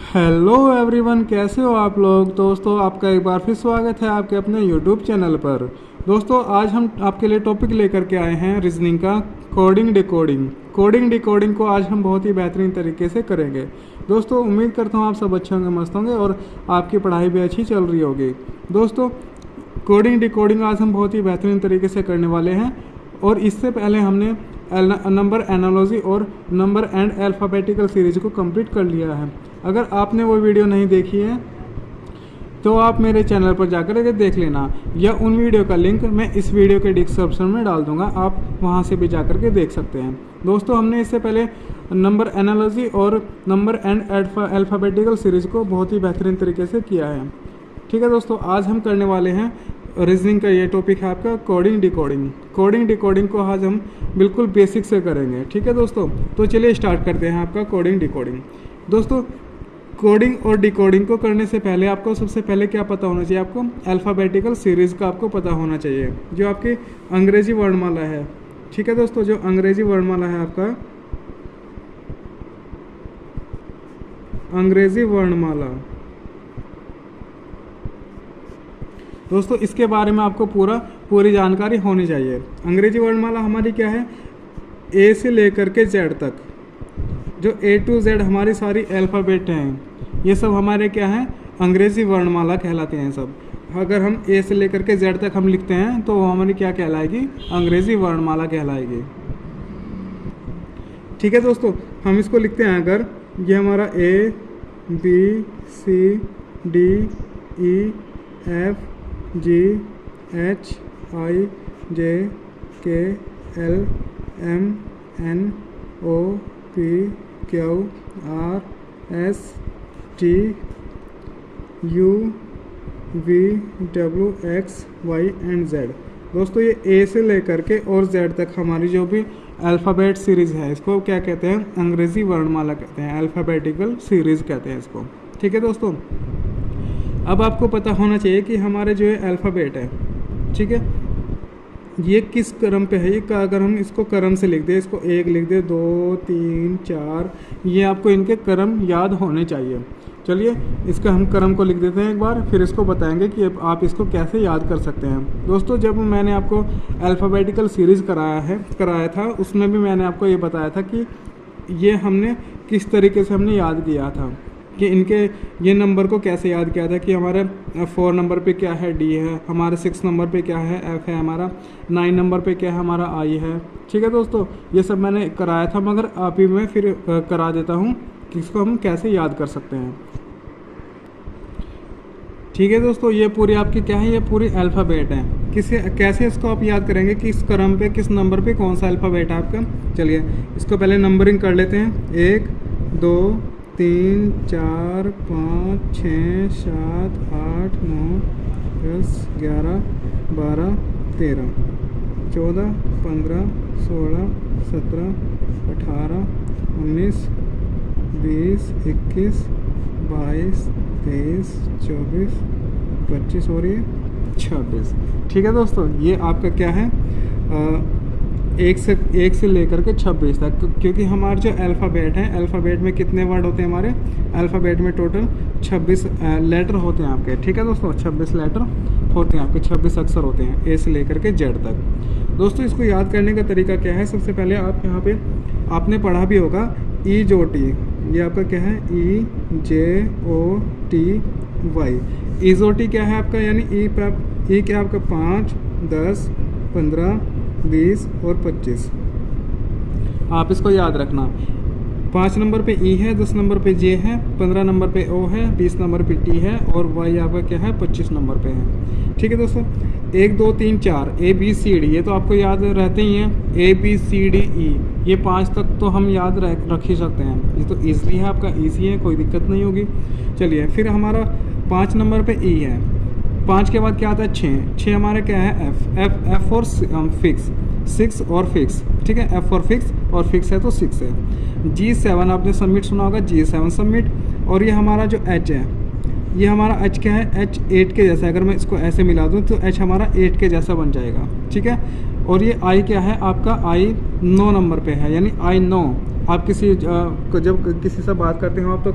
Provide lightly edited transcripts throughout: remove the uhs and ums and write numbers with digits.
Hello everyone, कैसे हो आप लोग। दोस्तों, आपका एक बार फिर स्वागत है आपके अपने यूट्यूब चैनल पर। दोस्तों, आज हम आपके लिए टॉपिक लेकर के आए हैं रीजनिंग का कोडिंग डिकोडिंग को आज हम बहुत ही बेहतरीन तरीके से करेंगे। दोस्तों, उम्मीद करता हूँ आप सब अच्छे होंगे, मस्त होंगे और आपकी पढ़ाई भी अच्छी चल रही होगी। दोस्तों, कोडिंग डिकोडिंग आज हम बहुत ही बेहतरीन तरीके से करने वाले हैं। और इससे पहले हमने नंबर एनालॉजी और नंबर एंड अल्फ़ाबेटिकल सीरीज को कंप्लीट कर लिया है। अगर आपने वो वीडियो नहीं देखी है तो आप मेरे चैनल पर जाकर के देख लेना, या उन वीडियो का लिंक मैं इस वीडियो के डिस्क्रिप्शन में डाल दूंगा, आप वहां से भी जाकर के देख सकते हैं। दोस्तों, हमने इससे पहले नंबर एनालॉजी और नंबर एंड अल्फ़ाबेटिकल सीरीज को बहुत ही बेहतरीन तरीके से किया है। ठीक है दोस्तों, आज हम करने वाले हैं रीजनिंग का ये टॉपिक है आपका कोडिंग डिकोडिंग को आज हम बिल्कुल बेसिक से करेंगे। ठीक है दोस्तों, तो चलिए स्टार्ट करते हैं आपका कोडिंग डिकोडिंग। दोस्तों, कोडिंग और डिकोडिंग को करने से पहले आपको सबसे पहले क्या पता होना चाहिए, आपको अल्फ़ाबेटिकल सीरीज़ का आपको पता होना चाहिए, जो आपकी अंग्रेजी वर्णमाला है। ठीक है दोस्तों, जो अंग्रेजी वर्णमाला है आपका अंग्रेजी वर्णमाला, दोस्तों इसके बारे में आपको पूरी जानकारी होनी चाहिए। अंग्रेजी वर्णमाला हमारी क्या है, ए से लेकर के जेड तक, जो ए टू जेड हमारी सारी अल्फ़ाबेट हैं, ये सब हमारे क्या हैं, अंग्रेजी वर्णमाला कहलाते हैं सब। अगर हम ए से लेकर के जेड तक हम लिखते हैं तो वो हमारी क्या कहलाएगी, अंग्रेजी वर्णमाला कहलाएगी। ठीक है दोस्तों, हम इसको लिखते हैं, अगर ये हमारा A B C D E F G H I J K L M N O P Q R S T U V W X Y and Z. दोस्तों, ये ए से लेकर के और जेड तक हमारी जो भी अल्फ़ाबेट सीरीज़ है, इसको क्या कहते हैं, अंग्रेज़ी वर्णमाला कहते हैं, अल्फ़ाबेटिकल सीरीज़ कहते हैं इसको। ठीक है दोस्तों, अब आपको पता होना चाहिए कि हमारे जो है अल्फ़ाबेट है, ठीक है, ये किस क्रम पे है। ये अगर हम इसको क्रम से लिख दें, इसको एक लिख दें, 2 3 4, ये आपको इनके क्रम याद होने चाहिए। चलिए इसका हम क्रम को लिख देते हैं एक बार, फिर इसको बताएंगे कि आप इसको कैसे याद कर सकते हैं। दोस्तों, जब मैंने आपको अल्फ़ाबेटिकल सीरीज़ कराया था, उसमें भी मैंने आपको ये बताया था कि ये हमने किस तरीके से हमने याद किया था, कि इनके ये नंबर को कैसे याद किया था, कि हमारे 4 नंबर पे क्या है, डी है, हमारे 6 नंबर पे क्या है, एफ है, हमारा 9 नंबर पे क्या है, हमारा आई है। ठीक है दोस्तों, ये सब मैंने कराया था, मगर आप ही मैं फिर करा देता हूँ कि इसको हम कैसे याद कर सकते हैं। ठीक है दोस्तों, ये पूरी आपकी क्या है, ये पूरी अल्फ़ाबेट है। कैसे इसको आप याद करेंगे, किस क्रम पे, किस नंबर पे कौन सा अल्फ़ाबेट है आपका। चलिए इसको पहले नंबरिंग कर लेते हैं, 1 2 3 4 5 6 7 8 9 10 11 12 13 14 15 16 17 18 19 20 21 22 23 24 25 और ये 26। ठीक है दोस्तों, ये आपका क्या है, एक से लेकर के 26 तक, क्योंकि हमारे जो अल्फ़ाबेट हैं, अल्फ़ाबेट में कितने वर्ड होते हैं, हमारे अल्फ़ाबेट में टोटल 26 लेटर होते हैं आपके। ठीक है दोस्तों, 26 लेटर होते हैं आपके, 26 अक्षर होते हैं ए से लेकर के जेड तक। दोस्तों, इसको याद करने का तरीका क्या है, सबसे पहले आप यहाँ पे आपने पढ़ा भी होगा ई जो टी, ये आपका क्या है, ई जे ओ टी वाई। ईजोटी क्या है आपका, यानी ई क्या आपका 5 10 15 20 और 25। आप इसको याद रखना, 5 नंबर पे ई है, 10 नंबर पे जे है, 15 नंबर पे ओ है, 20 नंबर पे टी है और वाई आपका क्या है, 25 नंबर पे है। ठीक है दोस्तों, 1 2 3 4 ए बी सी डी, ये तो आपको याद रहते ही हैं, ए बी सी डी ई, ये 5 तक तो हम याद रख ही सकते हैं, ये तो ईजिली है आपका, ईजी है, कोई दिक्कत नहीं होगी। चलिए फिर हमारा 5 नंबर पे ई है, 5 के बाद क्या आता है, 6 हमारा क्या है, एफ और फिक्स, 6 और फिक्स। ठीक है, एफ और फिक्स, और फिक्स है तो 6 है। G7 आपने सबमिट सुना होगा, G7 सबमिट। और ये हमारा जो H है, ये हमारा H क्या है, H 8 के जैसा, अगर मैं इसको ऐसे मिला दूँ तो H हमारा 8 के जैसा बन जाएगा। ठीक है, और ये I क्या है आपका, I 9 नंबर पे है, यानी I 9। आप जब किसी से बात करते हो आप तो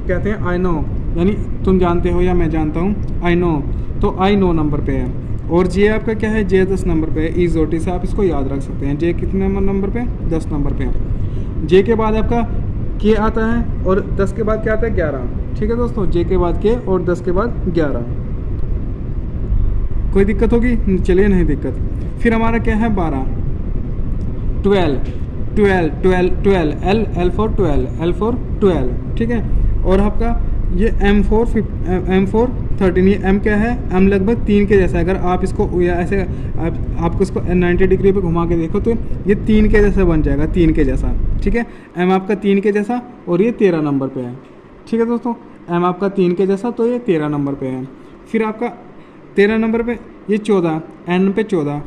कहते हैं आई नो, यानी तुम जानते हो या मैं जानता हूँ, आई नो, तो आई नो नंबर पे है। और जे आपका क्या है, जे 10 नंबर पे है। ईजोटी से आप इसको याद रख सकते हैं। जे कितने नंबर पे, 10 नंबर पे है। जे के बाद आपका के आता है और 10 के बाद क्या आता है, 11। ठीक है दोस्तों, जे के बाद के और 10 के बाद 11। कोई दिक्कत होगी? चलिए नहीं दिक्कत। फिर हमारा क्या है 12, 12, 12, 12, 12, एल फॉर 12, एल फॉर 12। ठीक है, और आपका ये M4 13, ये M क्या है, M लगभग 3 के जैसा है। अगर आप इसको या ऐसे आपको इसको 90 डिग्री पे घुमा के देखो तो ये 3 के जैसा बन जाएगा, 3 के जैसा। ठीक है, M आपका 3 के जैसा और ये 13 नंबर पे है। ठीक है दोस्तों, M आपका 3 के जैसा तो ये 13 नंबर पे है। फिर आपका 13 नंबर पे ये 14, N पे 14।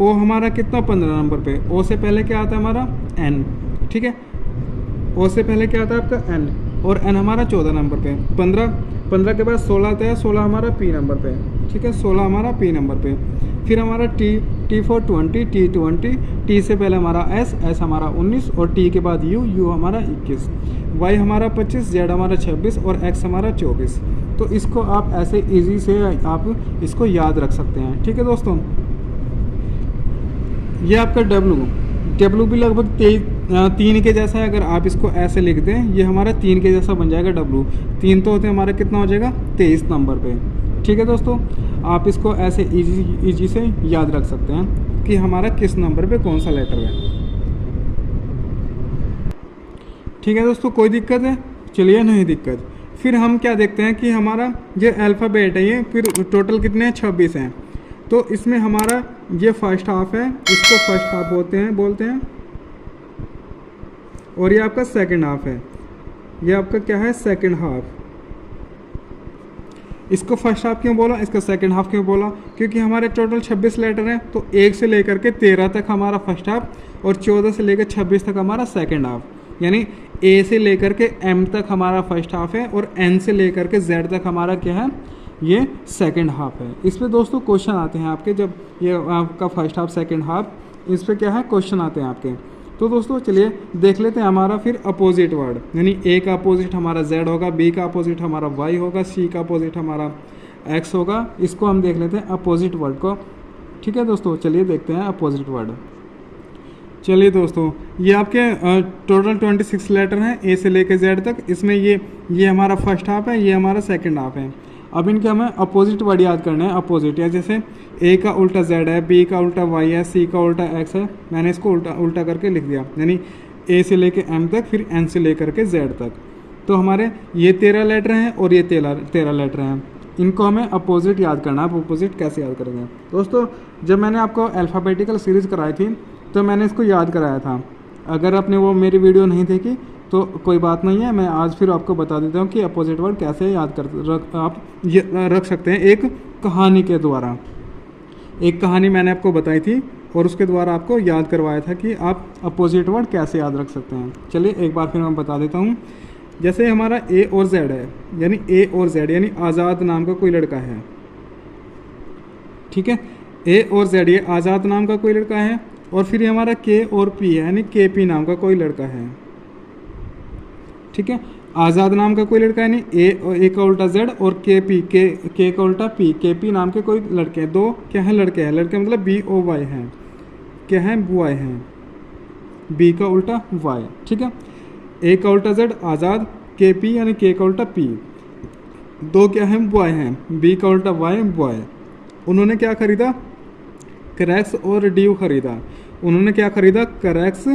ओ हमारा कितना, 15 नंबर पे। ओ से पहले क्या आता है हमारा, N। ठीक है, ओ से पहले क्या आता है आपका N, और N हमारा 14 नंबर पे। 15 के बाद 16 आता है, 16 हमारा P नंबर पे। ठीक है, 16 हमारा P नंबर पे। फिर हमारा T फॉर 20, T20, T से पहले हमारा S हमारा 19 और T के बाद U हमारा 21, Y हमारा 25, Z हमारा 26 और X हमारा 24। तो इसको आप ऐसे इजी से आप इसको याद रख सकते हैं। ठीक है दोस्तों, ये आपका डब्लू भी लगभग 3 के जैसा है। अगर आप इसको ऐसे लिख दें, ये हमारा 3 के जैसा बन जाएगा डब्लू। 3 तो होते हैं हमारा, कितना हो जाएगा, 23 नंबर पे। ठीक है दोस्तों, आप इसको ऐसे इजी से याद रख सकते हैं कि हमारा किस नंबर पे कौन सा लेटर है। ठीक है दोस्तों, कोई दिक्कत है? चलिए नहीं दिक्कत। फिर हम क्या देखते हैं कि हमारा ये अल्फ़ाबेट है, ये फिर टोटल कितने हैं, 26 हैं। तो इसमें हमारा ये फर्स्ट हाफ है, इसको फर्स्ट हाफ बोलते हैं। और ये आपका सेकंड हाफ है, ये आपका क्या है, सेकंड हाफ। इसको फर्स्ट हाफ क्यों बोला, इसका सेकंड हाफ क्यों बोला, क्योंकि हमारे टोटल 26 लेटर हैं। तो 1 से लेकर के 13 तक हमारा फर्स्ट हाफ और 14 से लेकर 26 तक हमारा सेकंड हाफ। यानी A से लेकर के M तक हमारा फर्स्ट हाफ है और N से लेकर के Z तक हमारा क्या है, ये सेकंड हाफ है। इस पर दोस्तों क्वेश्चन आते हैं आपके, जब ये आपका फर्स्ट हाफ सेकंड हाफ, इस पर क्या है क्वेश्चन आते हैं आपके। तो दोस्तों चलिए देख लेते हैं हमारा फिर अपोजिट वर्ड, यानी A का अपोजिट हमारा Z होगा, B का अपोजिट हमारा Y होगा, C का अपोजिट हमारा X होगा। इसको हम देख लेते हैं अपोजिट वर्ड को। ठीक है दोस्तों, चलिए देखते हैं अपोजिट वर्ड। चलिए दोस्तों, ये आपके टोटल 26 लेटर हैं A से लेकर Z तक। इसमें ये हमारा फर्स्ट हाफ है, ये हमारा सेकंड हाफ है। अब इनके हमें अपोजिट वर्ड याद करना है। अपोजिट या जैसे A का उल्टा Z है, B का उल्टा Y है, C का उल्टा X है। मैंने इसको उल्टा करके लिख दिया, यानी A से लेकर M तक, फिर N से लेकर के Z तक। तो हमारे ये 13 लेटर हैं और ये 13 लेटर हैं। इनको हमें अपोजिट याद करना है। आप अपोजिट कैसे याद करेंगे दोस्तों? जब मैंने आपको अल्फ़ाबेटिकल सीरीज़ कराई थी तो मैंने इसको याद कराया था। अगर आपने वो मेरी वीडियो नहीं देखी तो कोई बात नहीं है, मैं आज फिर आपको बता देता हूँ कि अपोजिट वर्ड कैसे याद आप रख सकते हैं। एक कहानी के द्वारा, एक कहानी मैंने आपको बताई थी और उसके द्वारा आपको याद करवाया था कि आप अपोजिट वर्ड कैसे याद रख सकते हैं। चलिए एक बार फिर मैं बता देता हूँ। जैसे हमारा A और Z है, यानी A और Z यानी आज़ाद नाम का कोई लड़का है। ठीक है, A और Z ये आज़ाद नाम का कोई लड़का है। और फिर हमारा K और P है, यानी KP नाम का कोई लड़का है। ठीक है, आज़ाद नाम का कोई लड़का है, यानी A का उल्टा Z और K का उल्टा P, KP नाम के कोई लड़के हैं। 2 क्या हैं, लड़के हैं। लड़के मतलब BOY हैं, क्या हैं, बॉय हैं। B का उल्टा Y। ठीक है, A का उल्टा Z आज़ाद, KP यानी K का उल्टा P। 2 क्या हैं, बॉय हैं। B का उल्टा Y बॉय। उन्होंने क्या खरीदा, क्रैक्स और ड्यू खरीदा। उन्होंने क्या खरीदा, क्रैक्स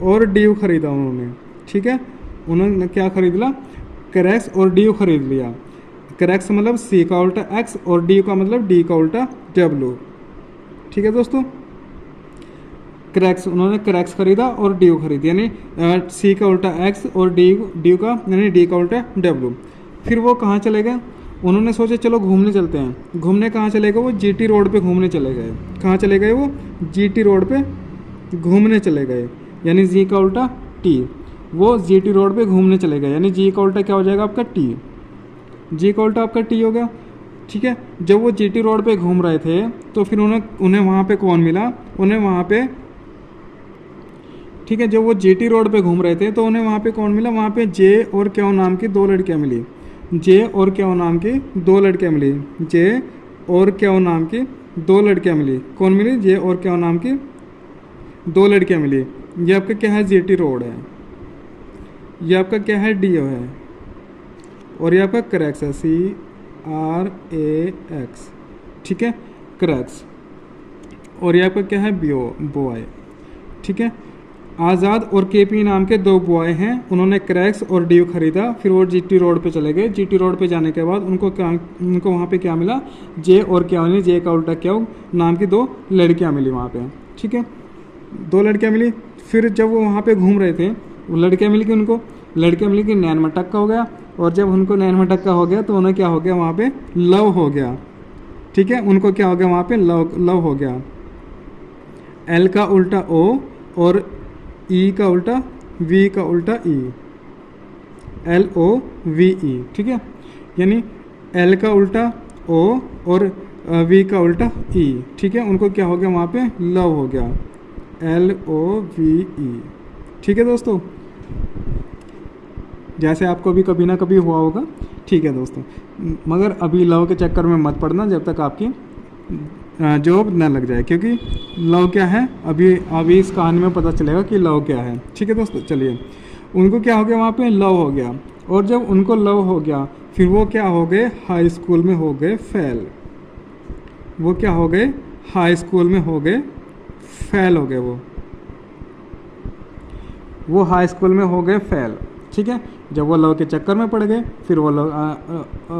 और ड्यू खरीदा उन्होंने। ठीक है, उन्होंने क्या खरीद लिया, क्रैक्स और ड्यू खरीद लिया। क्रैक्स मतलब C का उल्टा X और ड्यू का मतलब D का उल्टा W। ठीक है दोस्तों, क्रैक्स, उन्होंने क्रैक्स खरीदा और ड्यू खरीदी, यानी C का उल्टा X और ड्यू का यानी D का उल्टा W। फिर वो कहाँ चले गए, उन्होंने सोचा चलो घूमने चलते हैं। घूमने कहाँ चले गए, वो GT रोड पे घूमने चले गए। कहाँ चले गए, वो GT रोड पे घूमने चले गए, यानी G का उल्टा T। वो GT रोड पे घूमने चले गए, यानी G का उल्टा क्या हो जाएगा आपका T। G का उल्टा आपका T हो गया। ठीक है, जब वो GT रोड पे घूम रहे थे तो फिर उन्हें वहाँ पे कौन मिला, उन्हें वहाँ पे ठीक है। जब वो जीटी रोड पे घूम रहे थे तो उन्हें वहाँ पे कौन मिला, वहाँ पे जे और क्यों नाम की दो लड़कियाँ मिली। जे और क्यों नाम की दो लड़कियाँ मिली। जे और क्यों नाम की दो लड़कियाँ मिली। कौन मिली, जे और क्यों नाम की दो लड़कियाँ मिली। ये आपका क्या है, जीटी रोड है। ये आपका क्या है, डीओ है। और ये आपका क्रैक्स है, CRAX, ठीक है, क्रैक्स। और ये आपका क्या है, बॉय, ठीक है। आज़ाद और केपी नाम के दो बॉय हैं, उन्होंने क्रैक्स और डीओ खरीदा, फिर वो जीटी रोड पे चले गए। जीटी रोड पे जाने के बाद उनको वहाँ पे क्या मिला, जे और क्या मिली, जे का उल्टा क्या नाम की दो लड़कियाँ मिली वहाँ पे, ठीक है, दो लड़कियाँ मिली। फिर जब वो वहाँ पे घूम रहे थे, वो लड़कियाँ मिली कि उनको, लड़कियाँ मिली कि नैन मटक्का हो गया। और जब उनको नैन मटक्का हो गया तो उन्हें क्या हो गया, वहाँ पे लव हो गया, ठीक है। उनको क्या हो गया, वहाँ पे लव हो गया। एल का उल्टा ओ और ई का उल्टा वी का उल्टा ई, LOVE, ठीक है। यानी एल का उल्टा ओ और वी का उल्टा ई, ठीक है। उनको क्या हो गया, वहाँ पे लव हो गया, LOVE, ठीक है दोस्तों। जैसे आपको भी कभी ना कभी हुआ होगा, ठीक है दोस्तों। मगर अभी लव के चक्कर में मत पड़ना जब तक आपकी जॉब न लग जाए, क्योंकि लव क्या है अभी इस कहानी में पता चलेगा कि लव क्या है, ठीक है दोस्तों। चलिए, उनको क्या हो गया, वहाँ पे लव हो गया। और जब उनको लव हो गया फिर वो क्या हो गए, हाई स्कूल में हो गए फेल। वो क्या हो गए, हाई स्कूल में हो गए फेल हो गए। वो हाई स्कूल में हो गए फेल, ठीक है। जब वो लव के चक्कर में पड़ गए फिर वो लव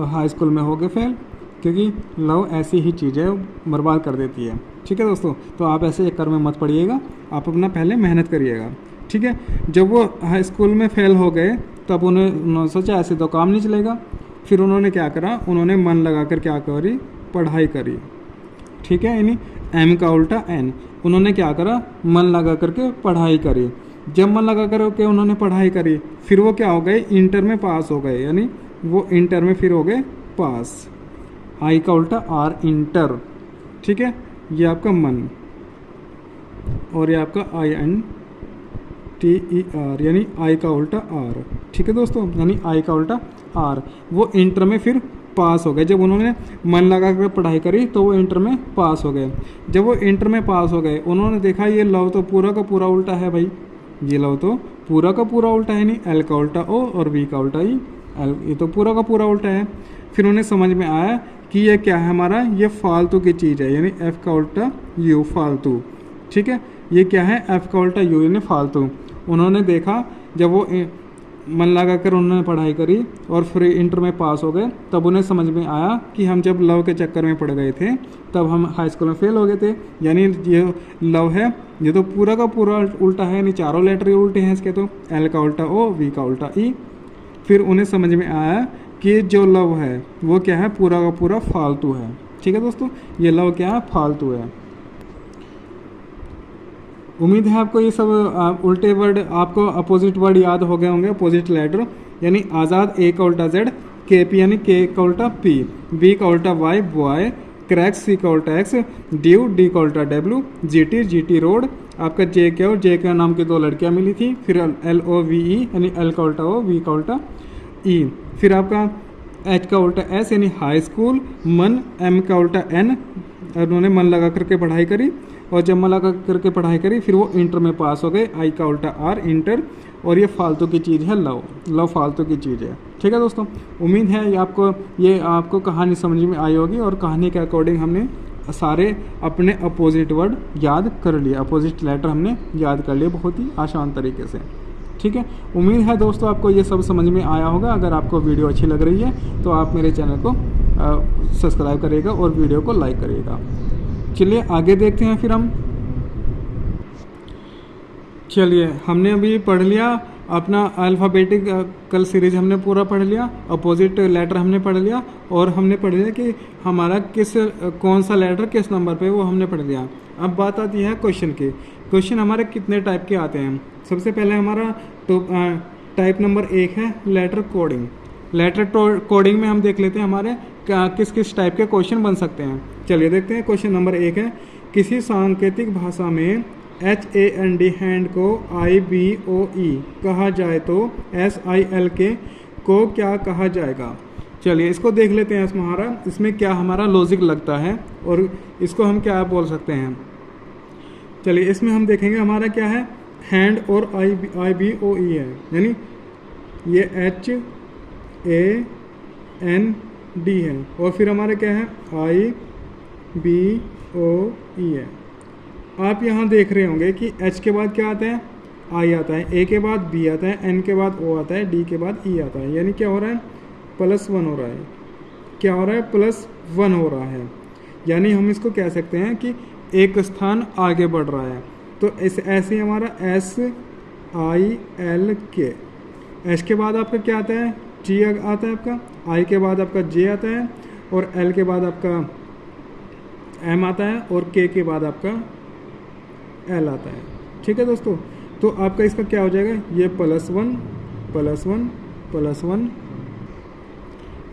हाई स्कूल में हो गए फेल, क्योंकि लव ऐसी ही चीज़ है, बर्बाद कर देती है, ठीक है दोस्तों। तो आप ऐसे चक्कर में मत पड़िएगा, आप अपना पहले मेहनत करिएगा, ठीक है। जब वो हाई स्कूल में फेल हो गए तब उन्होंने सोचा ऐसे तो काम नहीं चलेगा। फिर उन्होंने क्या करा, उन्होंने मन लगा कर क्या करी, पढ़ाई करी, ठीक है। यानी M का उल्टा N, उन्होंने क्या करा, मन लगा करके पढ़ाई करी। जब मन लगा कर के उन्होंने पढ़ाई करी फिर वो क्या हो गए, इंटर में पास हो गए। यानी वो इंटर में फिर हो गए पास। I का उल्टा R, इंटर, ठीक है। ये आपका मन और ये आपका INTER, यानी I का उल्टा R, ठीक है दोस्तों। यानी I का उल्टा R। वो इंटर में फिर पास हो गए। जब उन्होंने मन लगा कर पढ़ाई करी तो वो इंटर में पास हो गए। जब वो इंटर में पास हो गए उन्होंने देखा ये लव तो पूरा का पूरा उल्टा है भाई, ये लव तो पूरा का पूरा उल्टा है। नहीं, L का उल्टा O और V का उल्टा E, ये तो पूरा का पूरा उल्टा है। फिर उन्हें समझ में आया कि ये क्या है हमारा, ये फालतू की चीज़ है। यानी F का उल्टा U, फालतू, ठीक है। ये क्या है, F का उल्टा U, यानी फालतू। उन्होंने देखा जब वो मन लगा कर उन्होंने पढ़ाई करी और फिर इंटर में पास हो गए तब उन्हें समझ में आया कि हम जब लव के चक्कर में पड़ गए थे तब हम हाई स्कूल में फेल हो गए थे। यानी ये लव है ये तो पूरा का पूरा उल्टा है, यानी चारों लेटर ही उल्टे हैं इसके। तो L का उल्टा O, V का उल्टा E। फिर उन्हें समझ में आया कि जो लव है वो क्या है, पूरा का पूरा फालतू है, ठीक है दोस्तों। ये लव क्या है, फालतू है। उम्मीद है आपको ये सब उल्टे वर्ड, आपको अपोजिट वर्ड याद हो गए होंगे, अपोजिट लेटर। यानी आज़ाद A का उल्टा Z, KP यानी K का उल्टा P, B का उल्टा Y, बॉय, क्रैक्स C का उल्टा X, ड्यू D का उल्टा W, GT रोड। आपका J क्या हो, J के नाम की दो लड़कियां मिली थी। फिर LOVE यानी L का उल्टा O, V का उल्टा E। फिर आपका H का उल्टा S यानी हाई स्कूल, मन, M का उल्टा N, उन्होंने मन लगा करके पढ़ाई करी। और जब मन लगा करके पढ़ाई करी फिर वो इंटर में पास हो गए, I का उल्टा R, इंटर। और ये फालतू की चीज़ है लव फालतू की चीज़ है, ठीक है दोस्तों। उम्मीद है ये आपको कहानी समझ में आई होगी और कहानी के अकॉर्डिंग हमने सारे अपने अपोजिट वर्ड याद कर लिए, अपोजिट लेटर हमने याद कर लिए बहुत ही आसान तरीके से, ठीक है। उम्मीद है दोस्तों आपको ये सब समझ में आया होगा। अगर आपको वीडियो अच्छी लग रही है तो आप मेरे चैनल को सब्सक्राइब करिएगा और वीडियो को लाइक करिएगा। चलिए आगे देखते हैं फिर हम। चलिए हमने अभी पढ़ लिया अपना अल्फ़ाबेटिक कल सीरीज हमने पूरा पढ़ लिया, अपोजिट लेटर हमने पढ़ लिया और हमने पढ़ लिया कि हमारा कौन सा लेटर किस नंबर पे वो हमने पढ़ लिया। अब बात आती है क्वेश्चन की। क्वेश्चन हमारे कितने टाइप के आते हैं। सबसे पहले हमारा तो टाइप नंबर 1 है लेटर कोडिंग। लेटर कोडिंग में हम देख लेते हैं हमारे किस किस टाइप के क्वेश्चन बन सकते हैं। चलिए देखते हैं। क्वेश्चन नंबर 1 है, किसी सांकेतिक भाषा में HAND हैंड को IBOE कहा जाए तो SILK को क्या कहा जाएगा। चलिए इसको देख लेते हैं इसमें क्या हमारा लॉजिक लगता है और इसको हम क्या बोल सकते हैं। चलिए इसमें हम देखेंगे हमारा क्या है, हैंड और IBOE है, यानी ये HAND है और फिर हमारा क्या है IBOE है। आप यहाँ देख रहे होंगे कि H के बाद क्या आता है, I आता है, A के बाद B आता है, N के बाद O आता है, D के बाद E आता है, यानी क्या हो रहा है +1 हो रहा है। क्या हो रहा है +1 हो रहा है, यानी हम इसको कह सकते हैं कि एक स्थान आगे बढ़ रहा है। तो ऐसे हमारा SILK, H के बाद आपका क्या आता है G आता है आपका, I के बाद आपका J आता है और L के बाद आपका M आता है और K के बाद आपका L आता है। ठीक है दोस्तों, तो आपका इसका क्या हो जाएगा, ये +1 +1 +1।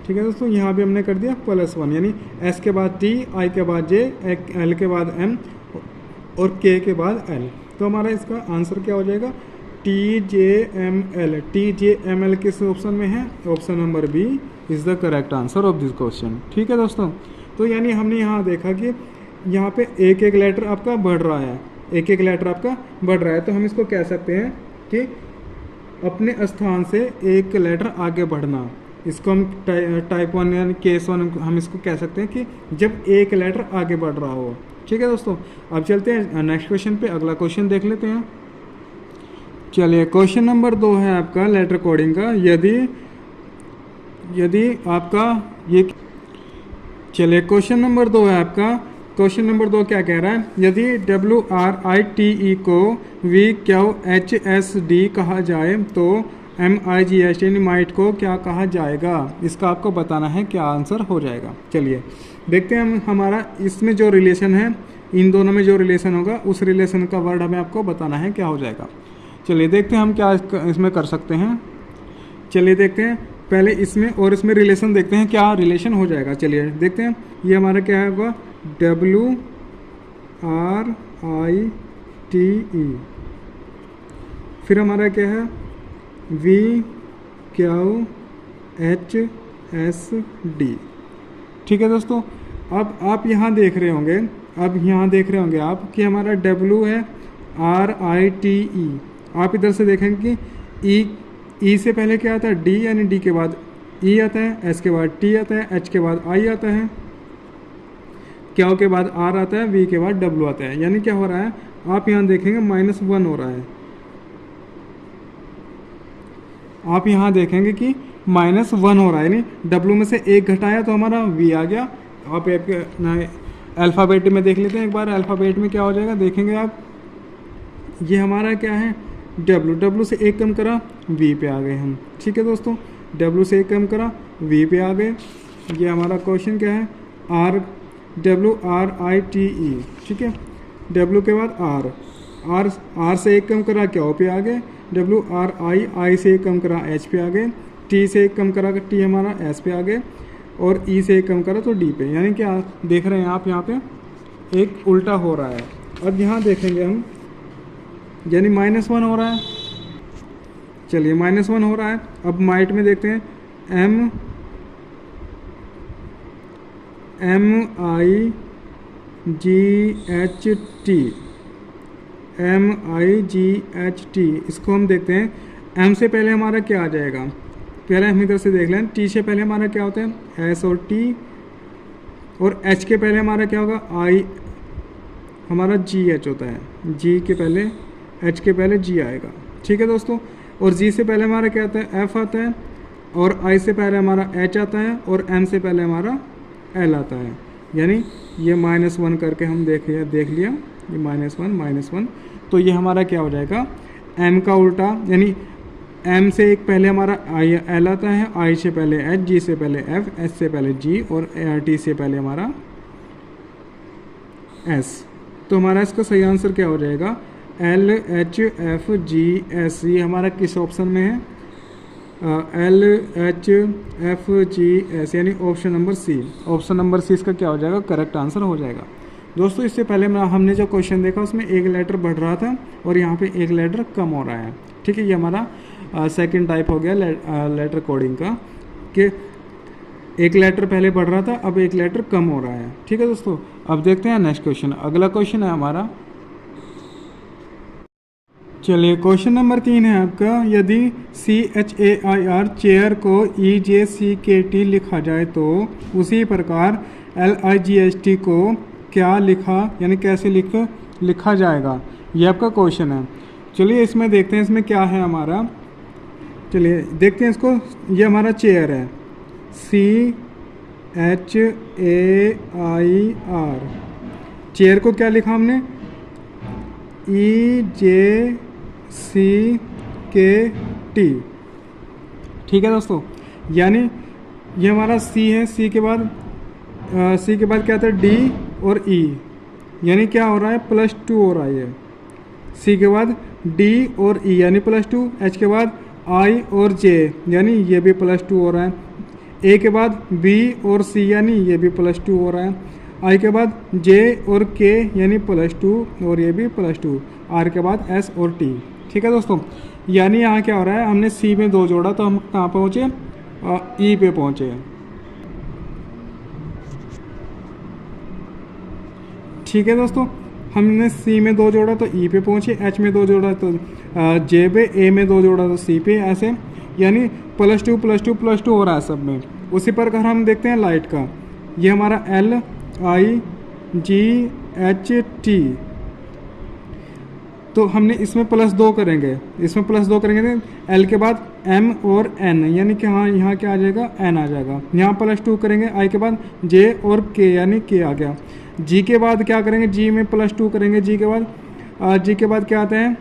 ठीक है दोस्तों, यहाँ भी हमने कर दिया +1, यानी S के बाद T, I के बाद J, L के बाद M और K के बाद L। तो हमारा इसका आंसर क्या हो जाएगा TJML। TJML किस ऑप्शन में है, option number B is the correct answer of this question. ठीक है दोस्तों, तो यानी हमने यहाँ देखा कि यहाँ पे एक एक लेटर आपका बढ़ रहा है, एक एक लेटर आपका बढ़ रहा है। तो हम इसको कह सकते हैं कि अपने स्थान से एक लेटर आगे बढ़ना, इसको हम टाइप 1 यानी केस 1 हम इसको कह सकते हैं कि जब एक लेटर आगे बढ़ रहा हो। ठीक है दोस्तों, अब चलते हैं नेक्स्ट क्वेश्चन पे, अगला क्वेश्चन देख लेते हैं। चलिए क्वेश्चन नंबर 2 है आपका लेटर कोडिंग का। यदि आपका ये, चलिए क्वेश्चन नंबर 2 है आपका। क्वेश्चन नंबर 2 क्या कह रहा है, यदि WRITE को VQHSD कहा जाए तो MIGHT यानी माइट को क्या कहा जाएगा, इसका आपको बताना है, क्या आंसर हो जाएगा। चलिए देखते हैं हम हमारा इसमें जो रिलेशन है, इन दोनों में जो रिलेशन होगा उस रिलेशन का वर्ड हमें आपको बताना है क्या हो जाएगा। चलिए देखते हैं हम क्या इसमें कर सकते हैं। चलिए देखते हैं पहले इसमें और इसमें रिलेशन देखते हैं क्या रिलेशन हो जाएगा। चलिए देखते हैं, ये हमारा क्या होगा WRITE, फिर हमारा क्या है VQHSD। ठीक है दोस्तों, अब आप यहाँ देख रहे होंगे, आप कि हमारा W है RITE। आप इधर से देखेंगे कि E से पहले क्या आता है D, यानी D के बाद E आता है, S के बाद T आता है, H के बाद I आता है, Q के बाद R आता है, V के बाद W आता है। यानी क्या हो रहा है, आप यहाँ देखेंगे -1 हो रहा है। आप यहाँ देखेंगे कि -1 हो रहा है, यानी W में से एक घटाया तो हमारा V आ गया। आप अल्फ़ाबेट में देख लेते हैं एक बार, अल्फ़ाबेट में क्या हो जाएगा देखेंगे आप। ये हमारा क्या है W से एक कम करा V पे आ गए हम। ठीक है दोस्तों, W से एक कम करा V पे आ गए। ये हमारा क्वेश्चन क्या है WRITE। ठीक है, W के बाद R से एक कम करा Q पे आ गए, WRI से एक कम करा H पे आ गए, T से एक कम करा T हमारा S पे आ गए और E से एक कम करा तो D पे। यानी क्या देख रहे हैं आप यहाँ पे एक उल्टा हो रहा है। अब यहाँ देखेंगे हम, यानी -1 हो रहा है। चलिए -1 हो रहा है। अब माइट में देखते हैं MIGHT, इसको हम देखते हैं। M से पहले हमारा क्या आ जाएगा, पहले हम इधर से देख लें। T से पहले हमारा क्या होता है S और T, और H के पहले हमारा क्या होगा I, हमारा GH होता है। G के पहले H के पहले G आएगा। ठीक है दोस्तों, और G से पहले हमारा क्या आता है F आता है, और I से पहले हमारा H आता है, और M से पहले हमारा L आता है। यानी ये -1 करके हम देख लिया ये -1। तो ये हमारा क्या हो जाएगा M का उल्टा, यानी M से एक पहले हमारा L आता है, I से पहले H, G से पहले F, S से पहले G और T से पहले हमारा S। तो हमारा इसका सही आंसर क्या हो जाएगा LHFGS। ये हमारा किस ऑप्शन में है LHFGS, यानी option number C। Option number C इसका क्या हो जाएगा करेक्ट आंसर हो जाएगा। दोस्तों इससे पहले हमने जो क्वेश्चन देखा उसमें एक लेटर बढ़ रहा था और यहाँ पे एक लेटर कम हो रहा है। ठीक है, ये हमारा सेकंड टाइप हो गया लेटर कोडिंग का, कि एक लेटर पहले बढ़ रहा था, अब एक लेटर कम हो रहा है। ठीक है दोस्तों, अब देखते हैं नेक्स्ट क्वेश्चन। अगला क्वेश्चन है हमारा, चलिए क्वेश्चन नंबर 3 है आपका, यदि CHAIR चेयर को EJCKT लिखा जाए तो उसी प्रकार LIGHT को क्या लिखा यानी कैसे लिखा जाएगा, ये आपका क्वेश्चन है। चलिए इसमें देखते हैं इसमें क्या है हमारा। चलिए देखते हैं इसको। ये हमारा चेयर है, CHAIR। चेयर को क्या लिखा हमने, EJCKT। ठीक है दोस्तों, यानी ये हमारा C है, C के बाद क्या आता है, D और E, यानी क्या हो रहा है, +2 हो रहा है। C के बाद D और E यानी +2, H के बाद I और J यानी ये भी +2 हो रहा है, A के बाद B और C यानी ये भी +2 हो रहा है, I के बाद J और K यानी +2 और ये भी +2, R के बाद S और T। ठीक है दोस्तों, यानी यहाँ क्या हो रहा है, हमने C में 2 जोड़ा तो हम कहाँ पहुँचे, E पे पहुँचे। ठीक है दोस्तों, हमने C में 2 जोड़ा तो E पे पहुँचे, H में 2 जोड़ा तो J पे, A में 2 जोड़ा तो C पे, ऐसे यानी +2 +2 +2 हो रहा है सब में। उसी प्रकार हम देखते हैं लाइट का, ये हमारा LIGHT, तो हमने इसमें +2 करेंगे, इसमें +2 करेंगे तो L के बाद M और N यानी कि हाँ यहाँ क्या आ जाएगा, N आ जाएगा। यहाँ +2 करेंगे, I के बाद J और K यानी K आ गया। G के बाद क्या करेंगे, G में +2 करेंगे, G के बाद क्या आता है,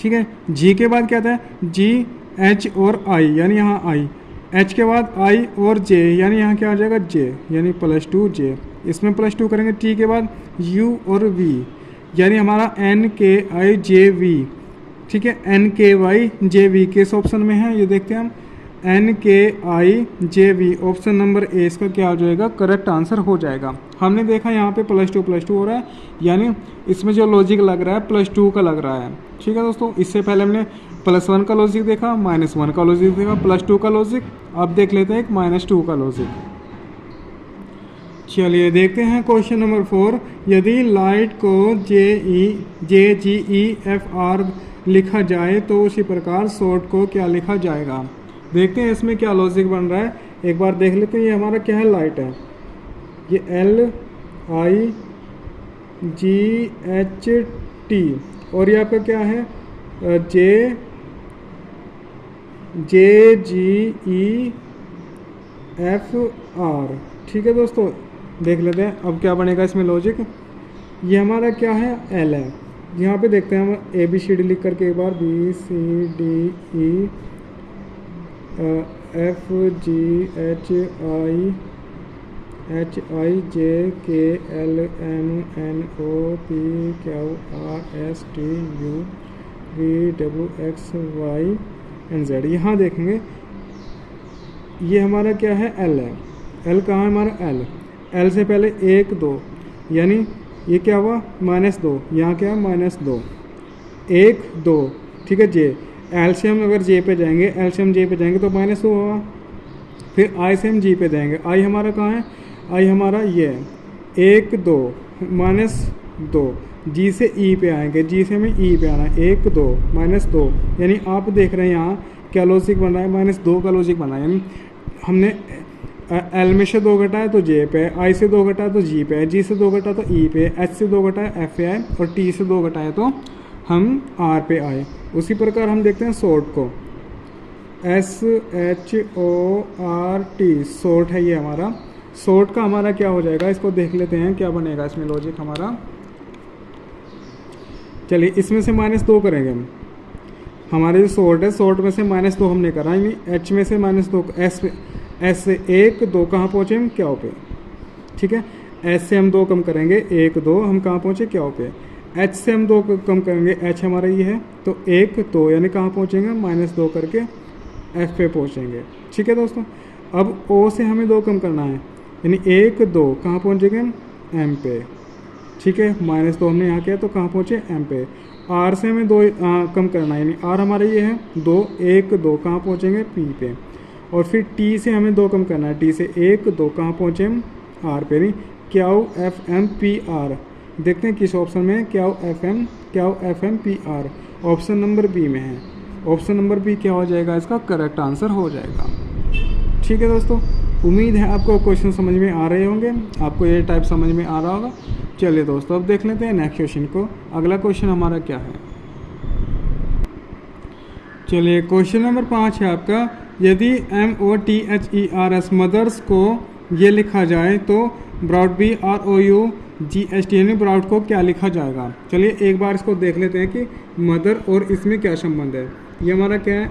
ठीक है, G के बाद क्या आता है, G H और I यानी यहाँ I, H के बाद I और J यानी यहाँ क्या आ जाएगा, J यानी +2 J, इसमें +2 करेंगे। T के बाद U और V यानी हमारा NKIJV। ठीक है, NKYJV किस ऑप्शन में है ये देखते हैं हम, NKIJV ऑप्शन नंबर ए इसका क्या हो जाएगा, करेक्ट आंसर हो जाएगा। हमने देखा यहाँ पे +2 हो रहा है, यानी इसमें जो लॉजिक लग रहा है +2 का लग रहा है। ठीक है दोस्तों, इससे पहले हमने +1 का लॉजिक देखा, -1 का लॉजिक देखा, +2 का लॉजिक, अब देख लेते हैं एक -2 का लॉजिक। चलिए देखते हैं क्वेश्चन नंबर 4, यदि लाइट को JGEFR लिखा जाए तो उसी प्रकार शॉर्ट को क्या लिखा जाएगा। देखते हैं इसमें क्या लॉजिक बन रहा है, एक बार देख लेते हैं। ये हमारा क्या है, लाइट है, ये LIGHT और ये आपका क्या है, JGEFR। ठीक है दोस्तों, देख लेते हैं अब क्या बनेगा इसमें लॉजिक। ये हमारा क्या है, L है, यहाँ पे देखते हैं हम ABCD लिख करके एक बार, BCDEFGHIJKLMNOPQRSTUVWXYZ। यहाँ देखेंगे ये हमारा क्या है, L है। L कहाँ है हमारा, L से पहले 1 2 यानी ये क्या हुआ, -2, यहाँ क्या है, -2 1 2। ठीक है, J, L से हम अगर J पे जाएंगे, L से हम J पे जाएंगे तो -2 होगा, फिर I से हम G पे जाएंगे, I हमारा कहाँ है, I हमारा ये है 1 2 -2, G से E पे आएंगे, G से हमें E पे आना है, 1 2 -2 यानी आप देख रहे हैं यहाँ क्या लॉजिक बन रहा है, -2 का लॉजिक बना है। यानी हमने L में से 2 घटाया तो J पे, I से 2 घटाया तो G पे, G से 2 घटाया तो E पे, H से 2 घटाया F पे आए और T से 2 घटाया तो हम R पे आए। उसी प्रकार हम देखते हैं शॉर्ट को, SHORT शॉर्ट है ये हमारा। शॉर्ट का हमारा क्या हो जाएगा, इसको देख लेते हैं क्या बनेगा इसमें लॉजिक हमारा। चलिए इसमें से -2 करेंगे हम, हमारे जो शॉर्ट है, शॉर्ट में से -2 हमने करा, यानी H में से -2, S से 1 2 कहाँ पहुँचे हम, क्या पे। ठीक है, S से हम 2 कम करेंगे, 1 2 हम कहाँ पहुँचे, क्या पे। H से हम 2 कम करेंगे, H हमारा ये है तो 1 2 यानी कहाँ पहुँचेंगे, -2 करके F पे पहुँचेंगे। ठीक है दोस्तों, अब O से हमें 2 कम करना है, यानी 1 2 कहाँ पहुँचेंगे हम, एम पे। ठीक है, -2 हमने यहाँ किया तो कहाँ पहुँचे, एम पे। आर से हमें 2 कम करना है, यानी आर हमारा ये है 2 1 2 कहाँ पहुँचेंगे, पी पे। और फिर टी से हमें 2 कम करना है, टी से 1 2 कहाँ पहुँचे हम, आर पे। नहीं Q F M P R, देखते हैं किस ऑप्शन में है, Q F M P R option number B में है। ऑप्शन नंबर बी क्या हो जाएगा, इसका करेक्ट आंसर हो जाएगा। ठीक है दोस्तों, उम्मीद है आपको क्वेश्चन समझ में आ रहे होंगे, आपको ये टाइप समझ में आ रहा होगा। चलिए दोस्तों, अब देख लेते हैं नेक्स्ट क्वेश्चन को। अगला क्वेश्चन हमारा क्या है, चलिए क्वेश्चन नंबर 5 है आपका। यदि MOTHERS मदर्स को ये लिखा जाए तो ब्रॉड BROUGHT यानी ब्रॉड को क्या लिखा जाएगा। चलिए एक बार इसको देख लेते हैं कि मदर और इसमें क्या संबंध है। ये हमारा क्या है,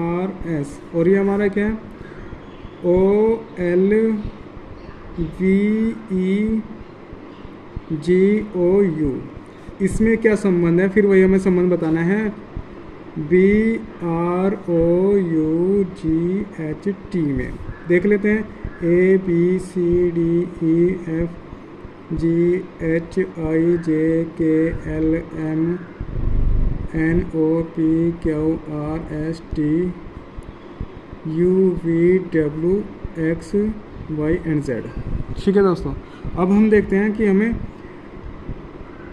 MOTHERS और ये हमारा क्या है, OLVEGOU। इसमें क्या संबंध है, फिर वही हमें संबंध बताना है। BROUGHT में देख लेते हैं, ABCDEFGHIJKLMNOPQRSTUVWXYZ। ठीक है दोस्तों, अब हम देखते हैं कि हमें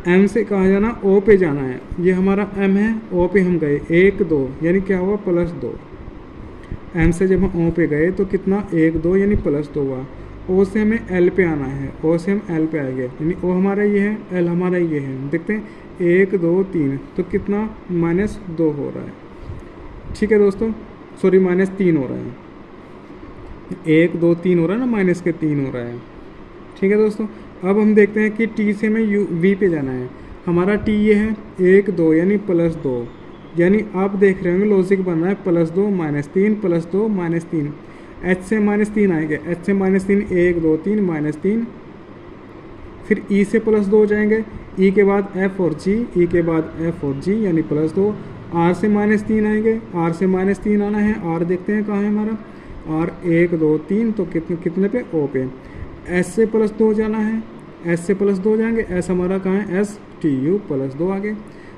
एम से कहा जाना, ओ पे जाना है। ये हमारा एम है, ओ पे हम गए 1 2 यानी क्या हुआ, +2। एम से जब हम ओ पे गए तो कितना, 1 2 यानी +2 हुआ। ओ से हमें एल पे आना है, ओ से हम एल पे आएंगे, यानी ओ हमारा ये है, एल हमारा ये है। देखते हैं 1 2 3 तो कितना, -2 हो रहा है। ठीक है दोस्तों, सॉरी -3 हो रहा है, 1 2 3 हो रहा है ना, -3 हो रहा है। ठीक है दोस्तों, अब हम देखते हैं कि टी से हमें वी पे जाना है। हमारा टी ये है 1 2 यानी +2, यानी आप देख रहे होंगे लॉजिक बन रहा है +2 -3 +2 -3। एच से -3 आएंगे, एच से -3 1 2 3 -3। फिर ई से +2 हो जाएंगे, ई के बाद एफ और जी, ई के बाद एफ और जी यानी +2। आर से -3 आएंगे, आर से -3 आना है। आर देखते हैं कहाँ है हमारा, आर 1 2 3 तो कितने पे, ओ पे। एस से +2 जाना है, एस से +2 जाएंगे, एस हमारा कहाँ है, STU +2 आगे।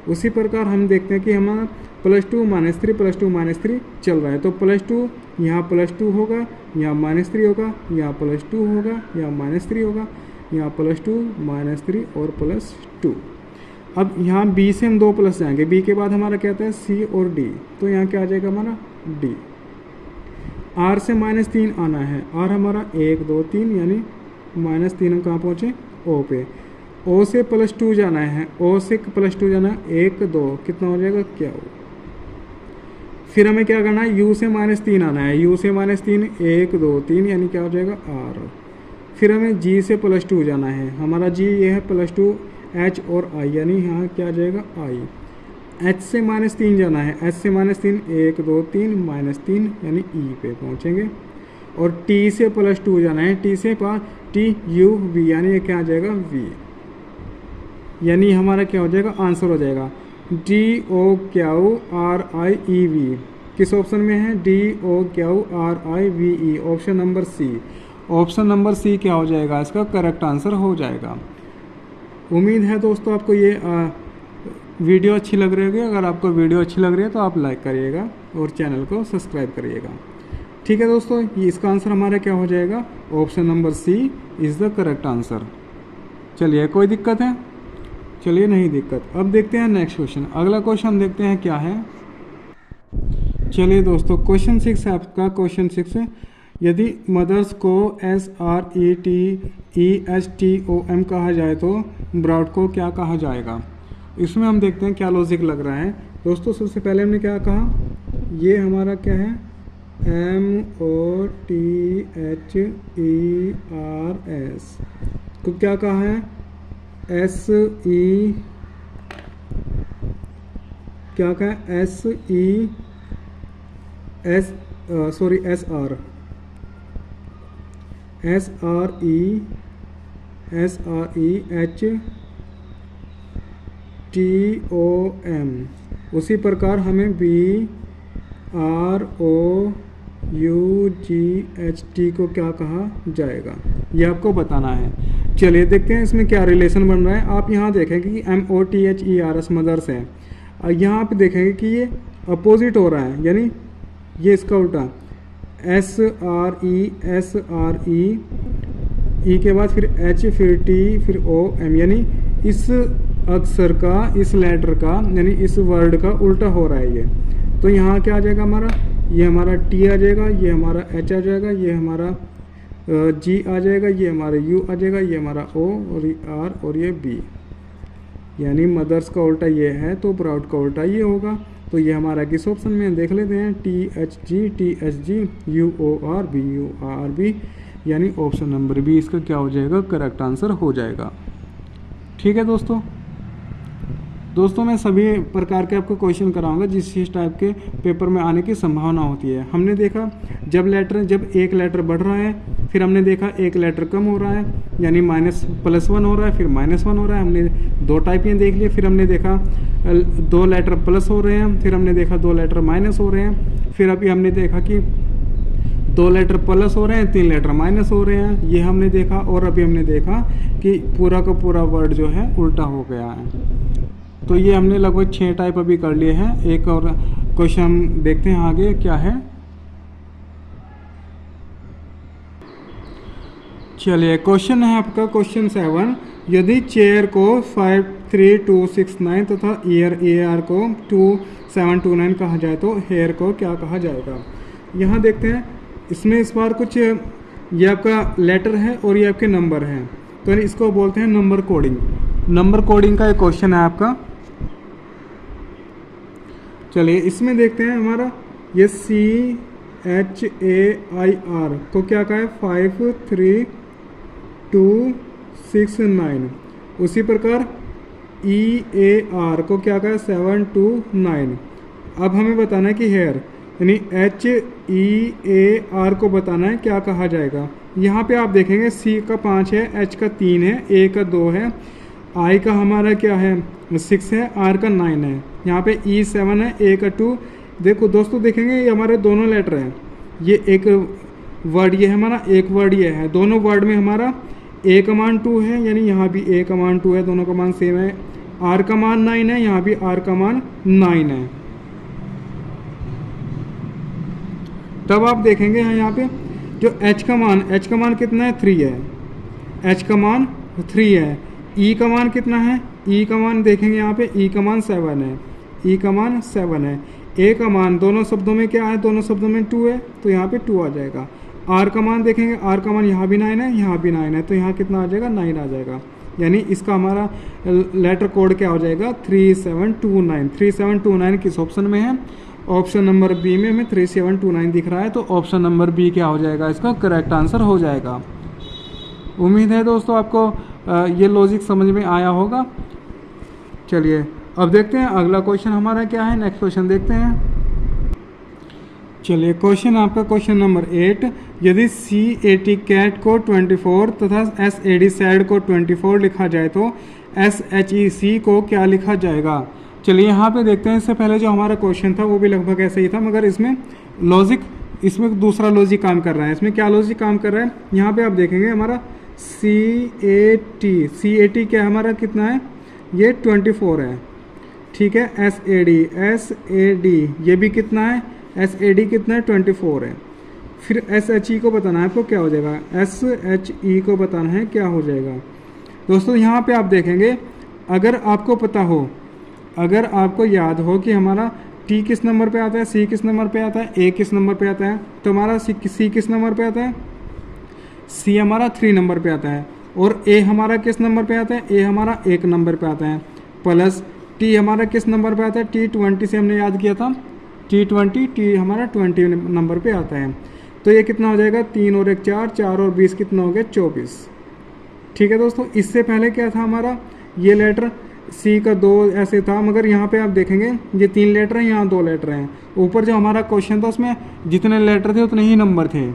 उसी प्रकार हम देखते हैं कि हमारा +2 -3 +2 -3 चल रहा है, तो +2 यहाँ +2 होगा, यहाँ -3 होगा, यहाँ +2 होगा, यहाँ -3 होगा, यहाँ +2 -3 और +2। अब यहाँ बी से हम 2 प्लस जाएंगे, बी के बाद हमारा क्या आता है, सी और डी, तो यहाँ क्या आ जाएगा हमारा, डी। आर से -3 आना है, आर हमारा 1 2 3 यानी -3 हम कहाँ पहुँचे, ओ पे। ओ से +2 जाना है, ओ से +2 जाना है, 1 2 कितना हो जाएगा, क्या हो। फिर हमें क्या करना है, यू से -3 आना है, यू से -3 1 2 3 यानी क्या हो जाएगा, आर। फिर हमें जी से +2 जाना है, हमारा जी ये है +2, एच और आई यानी यहाँ क्या आ जाएगा, आई। एच से -3 जाना है, एच से -3 1 2 3 -3 यानी ई पे पहुँचेंगे। और टी से +2 जाना है, टी से TUV यानी ये क्या आ जाएगा, वी। यानी हमारा क्या हो जाएगा, आंसर हो जाएगा DOQRIEV। किस ऑप्शन में है, DOQRIVE, option number C. Option number C क्या हो जाएगा, इसका करेक्ट आंसर हो जाएगा। उम्मीद है दोस्तों आपको ये वीडियो अच्छी लग रही होगी। अगर आपको वीडियो अच्छी लग रही है तो आप लाइक करिएगा और चैनल को सब्सक्राइब करिएगा। ठीक है दोस्तों, ये इसका आंसर हमारा क्या हो जाएगा, option number C is the correct answer. चलिए, कोई दिक्कत है, चलिए नहीं दिक्कत। अब देखते हैं नेक्स्ट क्वेश्चन। अगला क्वेश्चन देखते हैं क्या है। चलिए दोस्तों, क्वेश्चन 6 है आपका। क्वेश्चन 6 है, यदि मदर्स को SRETESTOM कहा जाए तो ब्रॉड को क्या कहा जाएगा। इसमें हम देखते हैं क्या लॉजिक लग रहा है। दोस्तों सबसे पहले हमने क्या कहा, ये हमारा क्या है, MOTHERS को क्या कहा है, क्या कहा है, SREHTOM। उसी प्रकार हमें ROUGHT को क्या कहा जाएगा, ये आपको बताना है। चलिए देखते हैं इसमें क्या रिलेशन बन रहा है। आप यहाँ देखेंगे कि MOTHERS मदर्स है, और यहाँ पे देखेंगे कि ये अपोजिट हो रहा है, यानी ये इसका उल्टा SRE ई के बाद फिर H फिर T फिर OM, यानी इस अक्षर का, इस लेटर का, यानी इस वर्ड का उल्टा हो रहा है ये। तो यहाँ क्या आ जाएगा हमारा, ये हमारा T आ जाएगा, ये हमारा H आ जाएगा, ये हमारा G आ जाएगा, ये हमारा U आ जाएगा, ये हमारा O और ये R और ये B, यानी मदर्स का उल्टा ये है तो प्राउड का उल्टा ये होगा। तो ये हमारा किस ऑप्शन में देख लेते हैं, THG UOR B, यानी ऑप्शन नंबर बी इसका क्या हो जाएगा, करेक्ट आंसर हो जाएगा। ठीक है दोस्तों मैं सभी प्रकार के आपको क्वेश्चन कराऊंगा जिस टाइप के पेपर में आने की संभावना होती है। हमने देखा जब एक लेटर बढ़ रहा है, फिर हमने देखा एक लेटर कम हो रहा है, यानी +1 हो रहा है, फिर -1 हो रहा है। हमने 2 टाइप ये देख लिए। फिर हमने देखा 2 लेटर प्लस हो रहे हैं, फिर हमने देखा 2 लेटर माइनस हो रहे हैं, फिर अभी हमने देखा कि 2 लेटर प्लस हो रहे हैं, 3 लेटर माइनस हो रहे हैं, ये हमने देखा। और अभी हमने देखा कि पूरा का पूरा वर्ड जो है उल्टा हो गया है। तो ये हमने लगभग 6 टाइप अभी कर लिए हैं। एक और क्वेश्चन देखते हैं आगे क्या है। चलिए क्वेश्चन है आपका क्वेश्चन 7, यदि चेयर को 53269 तथा ईयर AR को 2729 कहा जाए तो हेयर को क्या कहा जाएगा। यहाँ देखते हैं इसमें इस बार कुछ ये आपका लेटर है और ये आपके नंबर हैं, तो इसको बोलते हैं नंबर कोडिंग। नंबर कोडिंग का एक क्वेश्चन है आपका। चलिए इसमें देखते हैं हमारा ये CHAIR को क्या कहा है, 53269। उसी प्रकार EAR को क्या कहा है, 729। अब हमें बताना है कि हेयर, यानी HEAR को बताना है क्या कहा जाएगा। यहाँ पे आप देखेंगे C का 5 है, H का 3 है, A का 2 है, I का हमारा क्या है 6 है, R का 9 है, यहाँ पे E 7 है, A का 2। देखो दोस्तों देखेंगे ये हमारे दोनों लेटर हैं, ये एक वर्ड ये है हमारा, एक वर्ड ये है। दोनों वर्ड में हमारा A का मान 2 है, यानी यहाँ भी A का मान 2 है, दोनों का मान सेम है। R का मान 9 है, यहाँ भी R का मान 9 है। तब आप देखेंगे यहाँ पे जो H का मान कितना है, 3 है। H का मान 3 है। E का मान कितना है, E का मान देखेंगे यहाँ पे E का मान 7 है, E का मान 7 है। A का मान दोनों शब्दों में क्या है, दोनों शब्दों में 2 है, तो यहाँ पे 2 आ जाएगा। R का मान देखेंगे, R का मान यहाँ भी 9 है, यहाँ भी 9 है, तो यहाँ कितना आ जाएगा, 9 आ जाएगा। यानी इसका हमारा लेटर कोड क्या हो जाएगा, 3729। 3729 किस ऑप्शन में है, ऑप्शन नंबर बी में हमें 3729 दिख रहा है, तो ऑप्शन नंबर बी क्या हो जाएगा, इसका करेक्ट आंसर हो जाएगा। उम्मीद है दोस्तों आपको ये लॉजिक समझ में आया होगा। चलिए अब देखते हैं अगला क्वेश्चन हमारा क्या है, नेक्स्ट क्वेश्चन देखते हैं। चलिए क्वेश्चन आपका क्वेश्चन नंबर 8, यदि CAT कैट को 24 तथा SAD सैड को 24 लिखा जाए तो SHEC को क्या लिखा जाएगा। चलिए यहाँ पे देखते हैं, इससे पहले जो हमारा क्वेश्चन था वो भी लगभग ऐसे ही था, मगर इसमें लॉजिक, इसमें दूसरा लॉजिक काम कर रहा है। इसमें क्या लॉजिक काम कर रहा है, यहाँ पे आप देखेंगे हमारा CAT क्या हमारा कितना है, ये 24 है, ठीक है। SAD ये भी कितना है, SAD कितना है, 24 है। फिर SHE को बताना है आपको क्या हो जाएगा, SHE को बताना है क्या हो जाएगा। दोस्तों यहाँ पे आप देखेंगे, अगर आपको पता हो, अगर आपको याद हो कि हमारा T किस नंबर पे आता है, C किस नंबर पे आता है, A किस नंबर पे आता है, तो हमारा C किस नंबर पे आता है, C हमारा 3 नंबर पे आता है। और A हमारा किस नंबर पे आता है, A हमारा 1 नंबर पे आता है। प्लस T हमारा किस नंबर पे आता है, T 20 से हमने याद किया था, T हमारा 20 नंबर पे आता है। तो ये कितना हो जाएगा, 3 और 1 4, 4 और 20 कितना हो गया, 24। ठीक है दोस्तों, इससे पहले क्या था हमारा, ये लेटर C का 2 ऐसे था, मगर यहाँ पे आप देखेंगे ये 3 लेटर हैं, यहाँ 2 लेटर हैं। ऊपर जो हमारा क्वेश्चन था उसमें जितने लेटर थे उतने ही नंबर थे,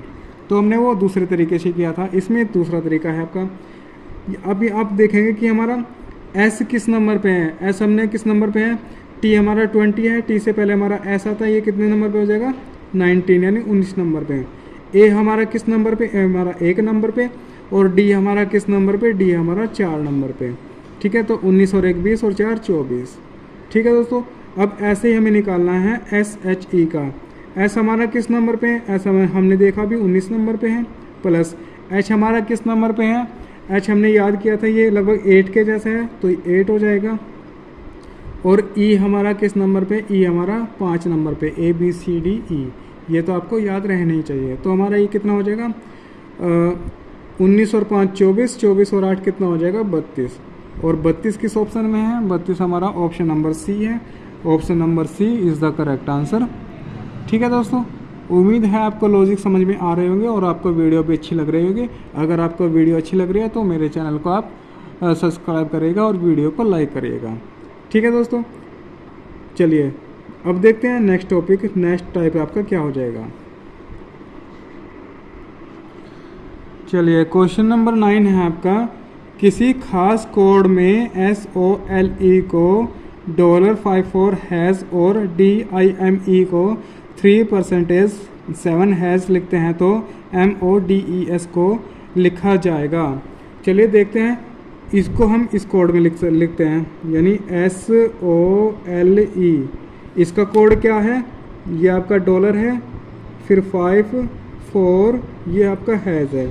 तो हमने वो दूसरे तरीके से किया था। इसमें दूसरा तरीका है आपका। अभी आप देखेंगे कि हमारा S किस नंबर पे है, S हमने किस नंबर पे है, टी हमारा 20 है, टी से पहले हमारा एस आता है, ये कितने नंबर पे हो जाएगा 19 यानी 19 नंबर पे। ए हमारा किस नंबर पे, ए हमारा 1 नंबर पे, और डी हमारा किस नंबर पे, डी हमारा 4 नंबर पे। ठीक है, तो 19 और 1 20 और 4 24। ठीक है दोस्तों, अब ऐसे ही हमें निकालना है एस एच ई का। एस हमारा किस नंबर पे है, एस हमने देखा भी 19 नंबर पे है, प्लस एच हमारा किस नंबर पे है, एच हमने याद किया था ये लगभग 8 के जैसा है, तो 8 हो जाएगा। और ई हमारा किस नंबर पे, ई हमारा 5 नंबर पे, ए बी सी डी ई, ये तो आपको याद रहना ही चाहिए। तो हमारा ये कितना हो जाएगा 19 और 5 24, 24 और 8 कितना हो जाएगा 32, और 32 किस ऑप्शन में है, 32 हमारा ऑप्शन नंबर सी है। Option number C is the correct answer. ठीक है दोस्तों, उम्मीद है आपको लॉजिक समझ में आ रहे होंगे और आपको वीडियो भी अच्छी लग रही होगी। अगर आपको वीडियो अच्छी लग रही है तो मेरे चैनल को आप सब्सक्राइब करिएगा और वीडियो को लाइक करिएगा। ठीक है दोस्तों, चलिए अब देखते हैं नेक्स्ट टॉपिक, नेक्स्ट टाइप आपका क्या हो जाएगा। चलिए क्वेश्चन नंबर 9 है आपका, किसी खास कोड में SOLE को $54 हैज़ और DIME को 3% 7 हैज़ लिखते हैं तो MODES को लिखा जाएगा। चलिए देखते हैं, इसको हम इस कोड में लिखते हैं, यानी SOLE, इसका कोड क्या है, ये आपका डॉलर है, फिर 5 4 ये आपका हैज़ है,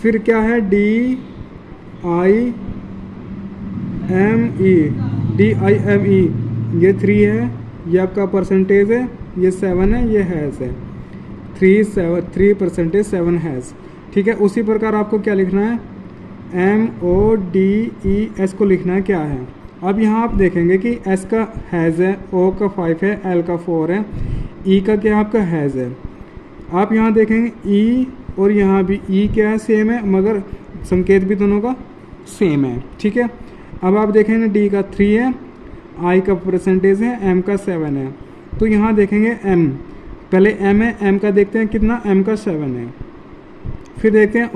फिर क्या है DIME, ये 3 है, ये आपका परसेंटेज है, ये 7 है, ये हैज़ है, 3% 7 हैज़। ठीक है, उसी प्रकार आपको क्या लिखना है, MODES को लिखना है क्या है। अब यहाँ आप देखेंगे कि S का हैज़ है, O का 5 है, L का 4 है, E का क्या आपका हैज़ है। आप यहाँ देखेंगे E और यहाँ भी E क्या है, सेम है, मगर संकेत भी दोनों का सेम है। ठीक है, अब आप देखेंगे D का 3 है, I का परसेंटेज है, M का 7 है। तो यहाँ देखेंगे M, पहले M है, M का देखते हैं कितना, M का 7 है। फिर देखते हैं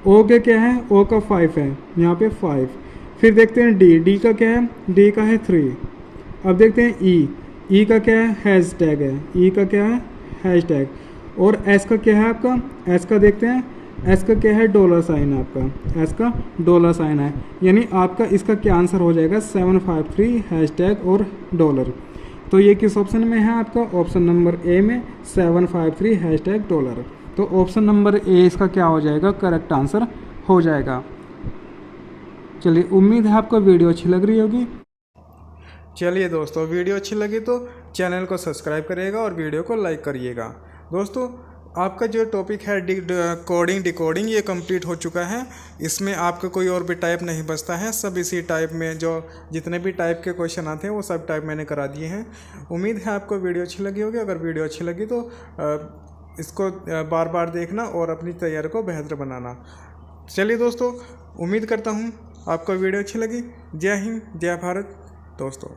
O के क्या है, O का 5 है, यहाँ पे 5। फिर देखते हैं D का क्या है, D का है 3। अब देखते हैं E का क्या है, हैश टैग है, E का क्या है, हैश टैग। और S का क्या है आपका, S का देखते हैं, S का क्या है, डॉलर साइन आपका, S का डॉलर साइन है, यानी आपका इसका क्या आंसर हो जाएगा 753 हैश टैग और डॉलर। तो ये किस ऑप्शन में है आपका, ऑप्शन नंबर ए में 753 हैश टैग डॉलर। तो ऑप्शन नंबर ए इसका क्या हो जाएगा, करेक्ट आंसर हो जाएगा। चलिए उम्मीद है आपको वीडियो अच्छी लग रही होगी। चलिए दोस्तों, वीडियो अच्छी लगी तो चैनल को सब्सक्राइब करिएगा और वीडियो को लाइक करिएगा। दोस्तों आपका जो टॉपिक है कोडिंग डिकोडिंग, ये कंप्लीट हो चुका है। इसमें आपका कोई और भी टाइप नहीं बचता है, सब इसी टाइप में जो जितने भी टाइप के क्वेश्चन आते हैं वो सब टाइप मैंने करा दिए हैं। उम्मीद है आपको वीडियो अच्छी लगी होगी। अगर वीडियो अच्छी लगी तो इसको बार बार देखना और अपनी तैयारी को बेहतर बनाना। चलिए दोस्तों, उम्मीद करता हूँ आपको वीडियो अच्छी लगी। जय हिंद, जय भारत दोस्तों।